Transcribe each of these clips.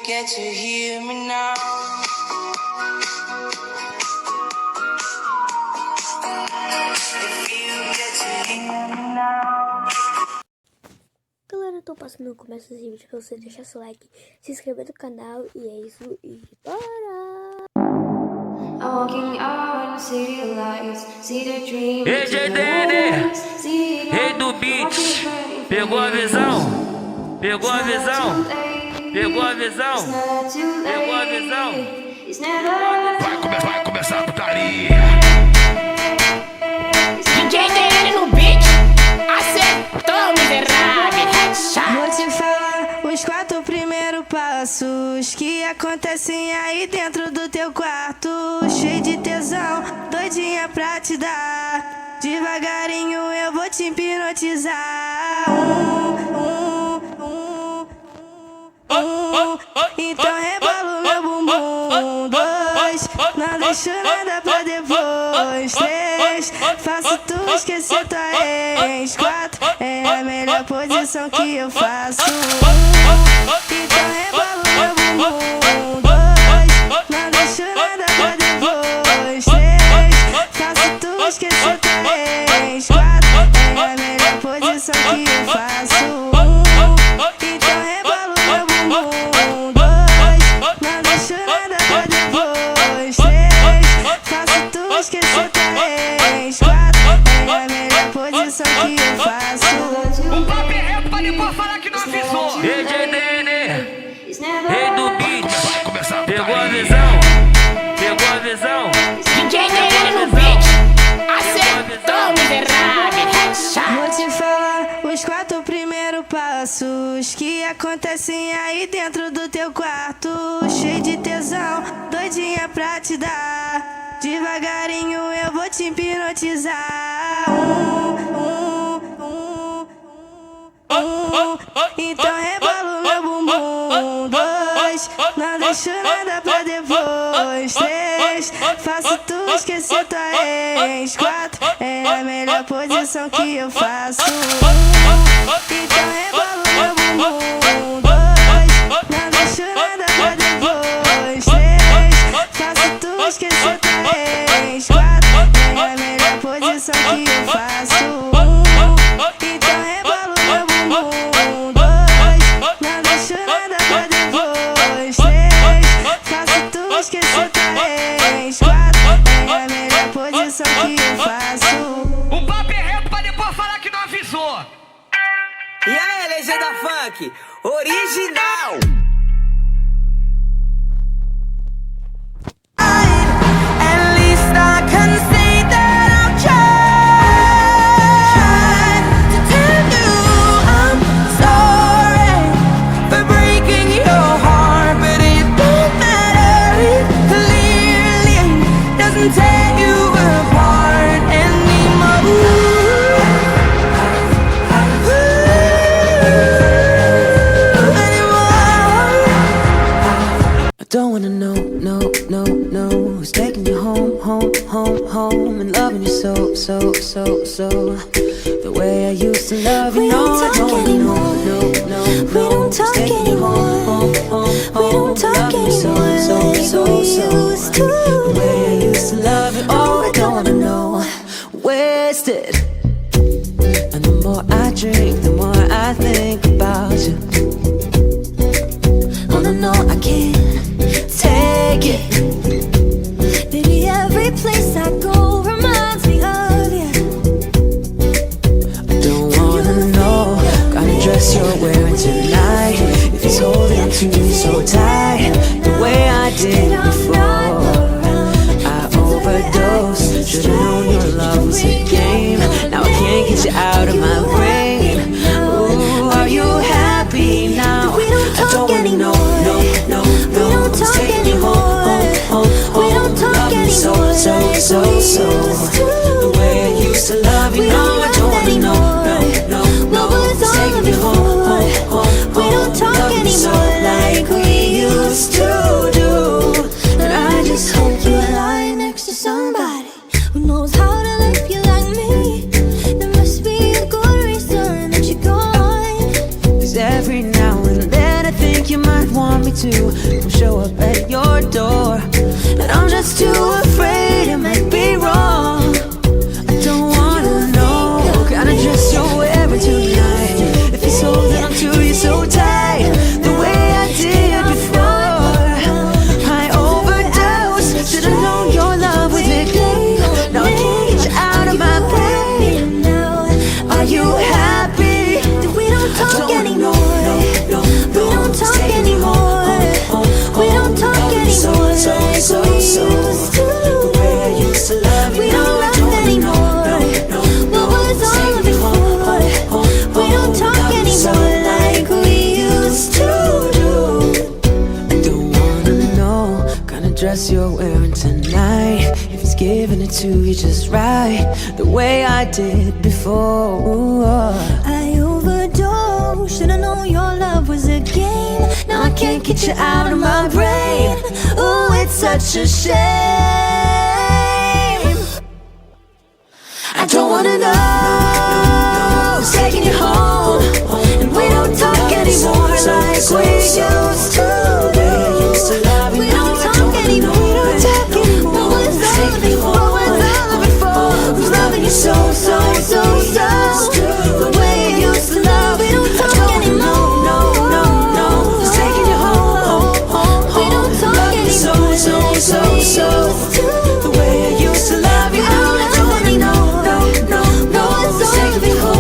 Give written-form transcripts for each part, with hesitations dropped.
get to hear me now. If you get to hear me now. Galera, eu tô passando no começo desse vídeo pra você deixar seu like, se inscrever no canal e é isso, e bora! Ei, JDN, rei do beat, pegou a visão, pegou a visão, pegou a visão, pegou a visão. Vai começar a putaria. JDN no beat, acertou, miserável, headshot. Vou te falar os 4 primeiros passos que acontecem aí dentro do teu quarto. Cheio de tesão, doidinha pra te dar. Devagarinho eu vou te hipnotizar. Então rebola o meu bumbum. 2, não deixo nada pra depois. 3, faço tu esquecer tua ex. 4, é a melhor posição que eu faço. Então rebola o meu bumbum. 2, não deixo nada pra depois. 3, faço tu esquecer tua ex. 4, é a melhor posição que eu faço. Então rebola o meu bumbum. 2, não deixo nada pra depois. 3, faço tu esquecer tua ex. 4, é a melhor posição que eu faço. Um papo é reto pra depois falar que não avisou. Ei, JDN, rei do beat, Vai começar a pegou a putaria. visão, pegou a visão. JDN no beat, acertou, miserável, headshot. Vou te falar os 4 primeiros passos que acontecem aí dentro do teu quarto. Cheio de tesão, doidinha pra te dar. Devagarinho eu vou te hipnotizar. Então rebola o meu bumbum. 2, não deixo nada pra depois. 3, faço tu esquecer tua ex. 4, é a melhor posição que eu faço. Então rebola o meu bumbum. 2, não deixo nada pra depois. 3, faço tu esquecer tua ex. 4, é a melhor posição que eu faço. Então rebola o meu bumbum. 2, não deixo nada pra depois. 3, faço tu esquecer tua ex. 4, é a melhor posição que eu faço. Um papo é reto pra depois falar que não avisou. E aí, legenda funk, original. At least I can say that I've tried to tell you I'm sorry for breaking your heart, but it don't matter. It clearly doesn't tear you apart anymore. I don't wanna know, no, who's taking you home, and loving you so. The way I used to love you, no, I don't wanna know, no, who's taking you home, and loving you so. The way I used to love you, oh, I don't wanna know, wasted. And the more I drink, the more I think about you. Oh no, I can't take it. Baby, every place I go reminds me of you. I don't wanna know kind of dress you're wearing tonight. If it's holding to me so tight, the way I did before. I overdosed. Should've known your love was a game. Now I can't get you out of my brain. Ooh, are you happy now? I don't wanna know, no, who's taking you home, love me so. The way I used to love you, no, I don't wanna know, no, who's taking you home, love me so like we used to do. And I just hope you lie next to somebody who knows how to love you like me. There must be a good reason that you're gone. 'Cause every now and then I think you might want me to come show up at your door. And I'm just too afraid it might be wrong. I don't wanna know kind of dress you're wearing tonight. If it's holding on to you so tight, the way I did before. I overdosed, should've known your love was a game. Now I can't get you out of my brain. Are you happy that we don't talk anymore? We don't talk anymore. We don't talk anymore like we used to. We don't love anymore. What was all of it for? We don't talk anymore like we used to do. I don't wanna know kind of dress you're wearing tonight. If he's giving it to you just right, the way I did before. Ooh, I overdosed, should've known your love was a game. Now I can't get you out of my brain. Oh, it's such a shame. I don't wanna know who's taking you home. And we don't talk anymore like we used to. We don't talk anymore. We don't talk anymore. What was all of it for? What was all of it for? Who's loving you so, so, so, so? The way you used to love. We don't talk anymore. who's taking you home? We don't talk anymore. So, the way I used to love you. I don't love anymore. What's all of it for?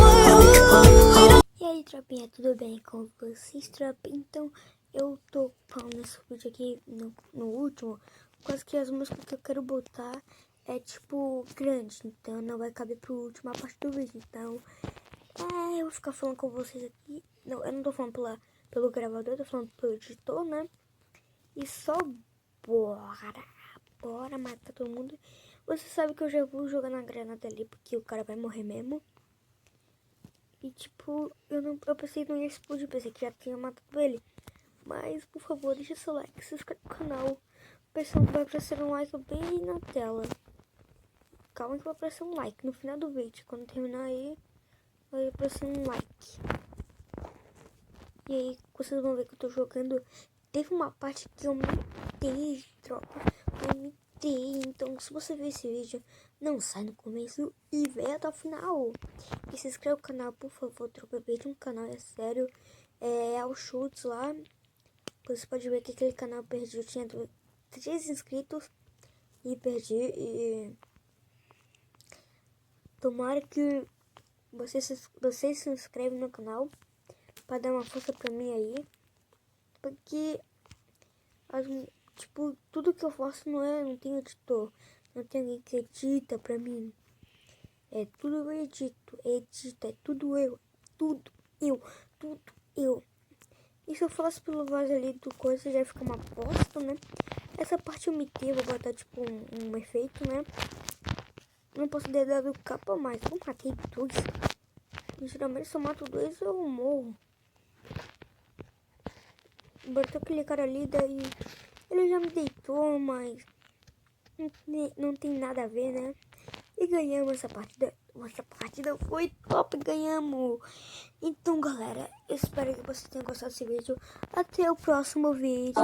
E aí, tropinha, tudo bem com vocês, tropinha? Então, eu tô falando nesse vídeo aqui, no último, quase que as músicas que eu quero botar é, tipo, grande, então não vai caber pro última parte do vídeo, então, eu vou ficar falando com vocês aqui, não, eu não tô falando pelo gravador, eu tô falando pelo editor, né, e só bora matar todo mundo. Você sabe que eu já vou jogar na granada ali, porque o cara vai morrer mesmo. E tipo, eu pensei que não ia explodir, pensei que já tinha matado ele. Mas, por favor, deixa seu like, se inscreve no canal. O pessoal vai aparecer um like bem na tela. Calma que vai aparecer um like no final do vídeo. Quando terminar aí, vai aparecer um like. E aí, vocês vão ver que eu tô jogando. Teve uma parte que eu mitei, tropa. Eu mitei. Então, se você ver esse vídeo, não sai no começo e vem até o final. E se inscreve no canal, por favor, tropa. Veja um canal, é sério. É o Chutes lá. Você pode ver que aquele canal eu perdi. Eu tinha 3 inscritos e perdi. E tomara que vocês se inscrevem no canal para dar uma força pra mim aí. Porque tipo, tudo que eu faço não tem editor. Não tem ninguém que edita pra mim. É tudo eu edito. É tudo eu. Tudo eu. E se eu falasse pelo voz ali do coisa, já fica uma bosta, né? Essa parte eu mitei, vou botar tipo um efeito, né? Não posso ter dado capa mais. Eu matei 2. E geralmente se eu mato 2 eu morro. Botou aquele cara ali, daí ele já me deitou, mas não tem nada a ver, né? E ganhamos essa partida. Essa partida foi top, ganhamos. Então, galera, eu espero que vocês tenham gostado desse vídeo. Até o próximo vídeo.